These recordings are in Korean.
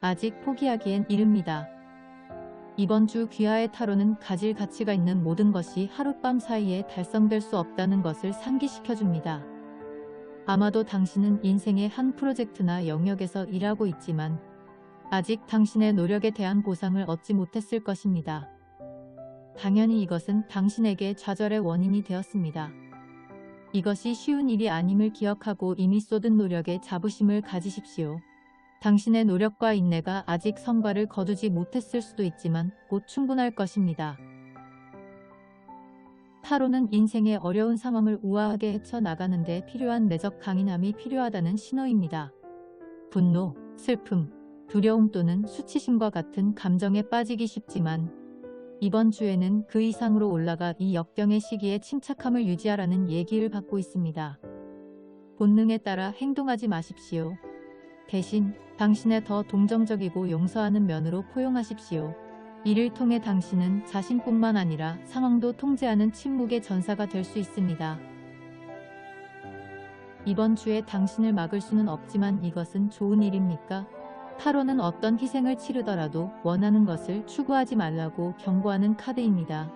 아직 포기하기엔 이릅니다. 이번 주 귀하의 타로는 가질 가치가 있는 모든 것이 하룻밤 사이에 달성될 수 없다는 것을 상기시켜줍니다. 아마도 당신은 인생의 한 프로젝트나 영역에서 일하고 있지만 아직 당신의 노력에 대한 보상을 얻지 못했을 것입니다. 당연히 이것은 당신에게 좌절의 원인이 되었습니다. 이것이 쉬운 일이 아님을 기억하고 이미 쏟은 노력에 자부심을 가지십시오. 당신의 노력과 인내가 아직 성과를 거두지 못했을 수도 있지만 곧 충분할 것입니다. 타로는 인생의 어려운 상황을 우아하게 헤쳐나가는 데 필요한 내적 강인함이 필요하다는 신호입니다. 분노, 슬픔, 두려움 또는 수치심과 같은 감정에 빠지기 쉽지만 이번 주에는 그 이상으로 올라가 이 역경의 시기에 침착함을 유지하라는 얘기를 받고 있습니다. 본능에 따라 행동하지 마십시오. 대신 당신의 더 동정적이고 용서하는 면으로 포용하십시오. 이를 통해 당신은 자신뿐만 아니라 상황도 통제하는 침묵의 전사가 될 수 있습니다. 이번 주에 당신을 막을 수는 없지만 이것은 좋은 일입니까? 타로는 어떤 희생을 치르더라도 원하는 것을 추구하지 말라고 경고하는 카드입니다.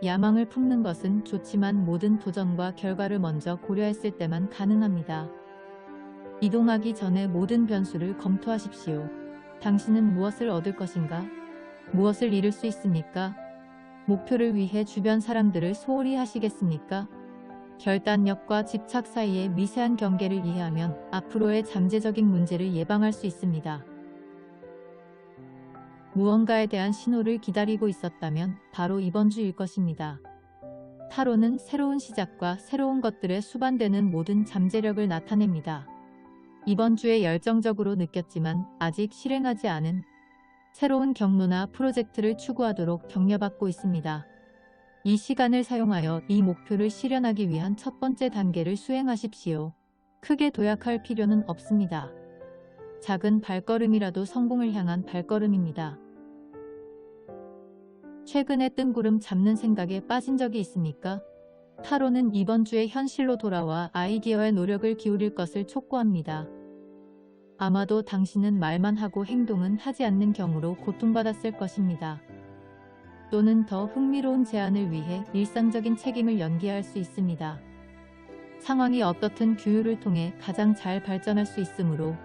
야망을 품는 것은 좋지만 모든 도전과 결과를 먼저 고려했을 때만 가능합니다. 이동하기 전에 모든 변수를 검토하십시오. 당신은 무엇을 얻을 것인가? 무엇을 잃을 수 있습니까? 목표를 위해 주변 사람들을 소홀히 하시겠습니까? 결단력과 집착 사이의 미세한 경계를 이해하면 앞으로의 잠재적인 문제를 예방할 수 있습니다. 무언가에 대한 신호를 기다리고 있었다면 바로 이번 주일 것입니다. 타로는 새로운 시작과 새로운 것들에 수반되는 모든 잠재력을 나타냅니다. 이번 주에 열정적으로 느꼈지만 아직 실행하지 않은 새로운 경로나 프로젝트를 추구하도록 격려받고 있습니다. 이 시간을 사용하여 이 목표를 실현하기 위한 첫 번째 단계를 수행하십시오. 크게 도약할 필요는 없습니다. 작은 발걸음이라도 성공을 향한 발걸음입니다. 최근에 뜬구름 잡는 생각에 빠진 적이 있습니까? 타로는 이번 주에 현실로 돌아와 아이디어에 노력을 기울일 것을 촉구합니다. 아마도 당신은 말만 하고 행동은 하지 않는 경우로 고통받았을 것입니다. 또는 더 흥미로운 제안을 위해 일상적인 책임을 연기할 수 있습니다. 상황이 어떻든 규율을 통해 가장 잘 발전할 수 있으므로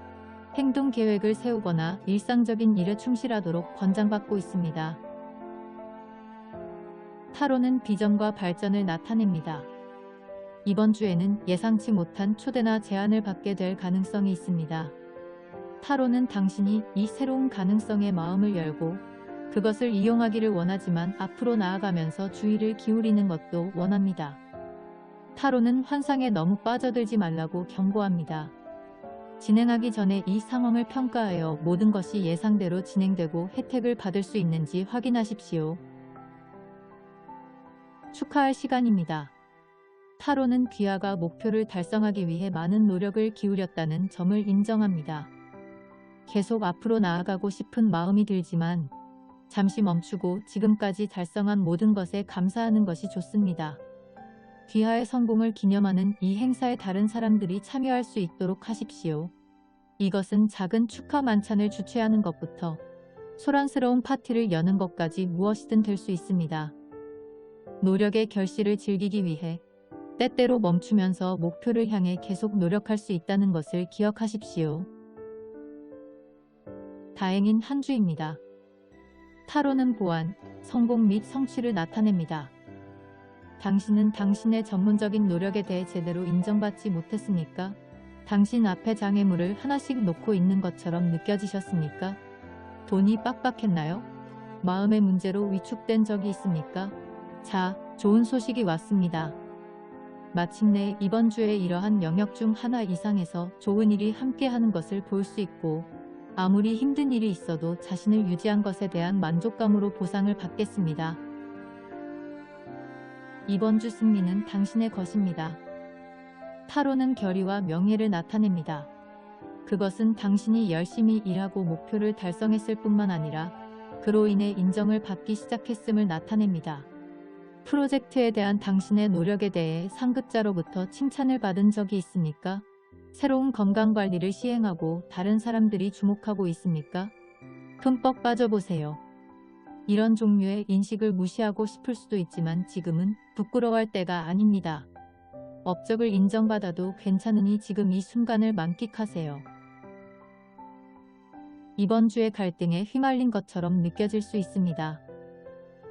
행동 계획을 세우거나 일상적인 일에 충실하도록 권장받고 있습니다. 타로는 비전과 발전을 나타냅니다. 이번 주에는 예상치 못한 초대나 제안을 받게 될 가능성이 있습니다. 타로는 당신이 이 새로운 가능성에 마음을 열고 그것을 이용하기를 원하지만 앞으로 나아가면서 주의를 기울이는 것도 원합니다. 타로는 환상에 너무 빠져들지 말라고 경고합니다. 진행하기 전에 이 상황을 평가하여 모든 것이 예상대로 진행되고 혜택을 받을 수 있는지 확인하십시오. 축하할 시간입니다. 타로는 귀하가 목표를 달성하기 위해 많은 노력을 기울였다는 점을 인정합니다. 계속 앞으로 나아가고 싶은 마음이 들지만 잠시 멈추고 지금까지 달성한 모든 것에 감사하는 것이 좋습니다. 귀하의 성공을 기념하는 이 행사에 다른 사람들이 참여할 수 있도록 하십시오. 이것은 작은 축하 만찬을 주최하는 것부터 소란스러운 파티를 여는 것까지 무엇이든 될 수 있습니다. 노력의 결실을 즐기기 위해 때때로 멈추면서 목표를 향해 계속 노력할 수 있다는 것을 기억하십시오. 다행인 한 주입니다. 타로는 보완, 성공 및 성취를 나타냅니다. 당신은 당신의 전문적인 노력에 대해 제대로 인정받지 못했습니까? 당신 앞에 장애물을 하나씩 놓고 있는 것처럼 느껴지셨습니까? 돈이 빡빡했나요? 마음의 문제로 위축된 적이 있습니까? 자, 좋은 소식이 왔습니다. 마침내 이번 주에 이러한 영역 중 하나 이상에서 좋은 일이 함께하는 것을 볼 수 있고 아무리 힘든 일이 있어도 자신을 유지한 것에 대한 만족감으로 보상을 받겠습니다. 이번 주 승리는 당신의 것입니다. 타로는 결의와 명예를 나타냅니다. 그것은 당신이 열심히 일하고 목표를 달성했을 뿐만 아니라 그로 인해 인정을 받기 시작했음을 나타냅니다. 프로젝트에 대한 당신의 노력에 대해 상급자로부터 칭찬을 받은 적이 있습니까? 새로운 건강관리를 시행하고 다른 사람들이 주목하고 있습니까? 흠뻑 빠져보세요. 이런 종류의 인식을 무시하고 싶을 수도 있지만 지금은 부끄러워할 때가 아닙니다. 업적을 인정받아도 괜찮으니 지금 이 순간을 만끽하세요. 이번 주의 갈등에 휘말린 것처럼 느껴질 수 있습니다.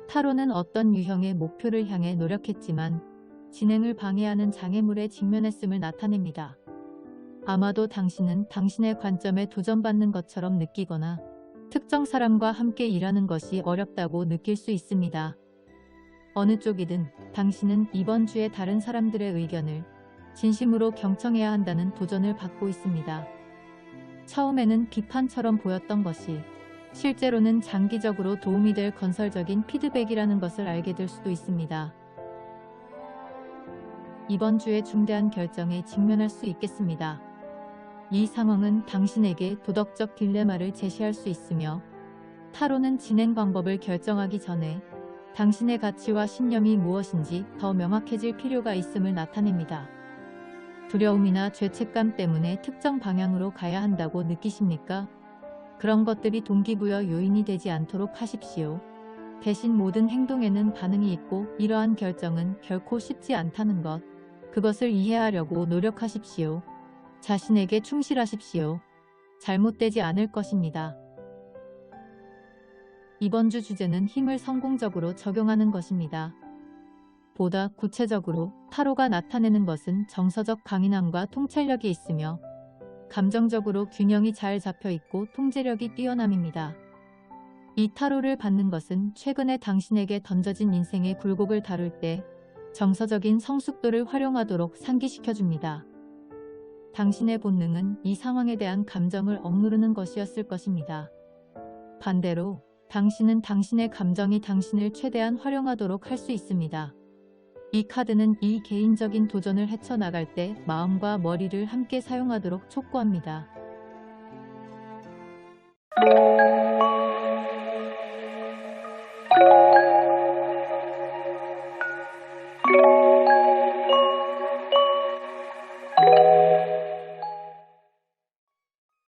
타로는 어떤 유형의 목표를 향해 노력했지만 진행을 방해하는 장애물에 직면했음을 나타냅니다. 아마도 당신은 당신의 관점에 도전받는 것처럼 느끼거나 특정 사람과 함께 일하는 것이 어렵다고 느낄 수 있습니다. 어느 쪽이든 당신은 이번 주에 다른 사람들의 의견을 진심으로 경청해야 한다는 도전을 받고 있습니다. 처음에는 비판처럼 보였던 것이 실제로는 장기적으로 도움이 될 건설적인 피드백이라는 것을 알게 될 수도 있습니다. 이번 주에 중대한 결정에 직면할 수 있겠습니다. 이 상황은 당신에게 도덕적 딜레마를 제시할 수 있으며 타로는 진행 방법을 결정하기 전에 당신의 가치와 신념이 무엇인지 더 명확해질 필요가 있음을 나타냅니다. 두려움이나 죄책감 때문에 특정 방향으로 가야 한다고 느끼십니까? 그런 것들이 동기부여 요인이 되지 않도록 하십시오. 대신 모든 행동에는 반응이 있고 이러한 결정은 결코 쉽지 않다는 것, 그것을 이해하려고 노력하십시오. 자신에게 충실하십시오. 잘못되지 않을 것입니다. 이번 주 주제는 힘을 성공적으로 적용하는 것입니다. 보다 구체적으로 타로가 나타내는 것은 정서적 강인함과 통찰력이 있으며 감정적으로 균형이 잘 잡혀 있고 통제력이 뛰어남입니다. 이 타로를 받는 것은 최근에 당신에게 던져진 인생의 굴곡을 다룰 때 정서적인 성숙도를 활용하도록 상기시켜줍니다. 당신의 본능은 이 상황에 대한 감정을 억누르는 것이었을 것입니다. 반대로 당신은 당신의 감정이 당신을 최대한 활용하도록 할 수 있습니다. 이 카드는 이 개인적인 도전을 헤쳐나갈 때 마음과 머리를 함께 사용하도록 촉구합니다.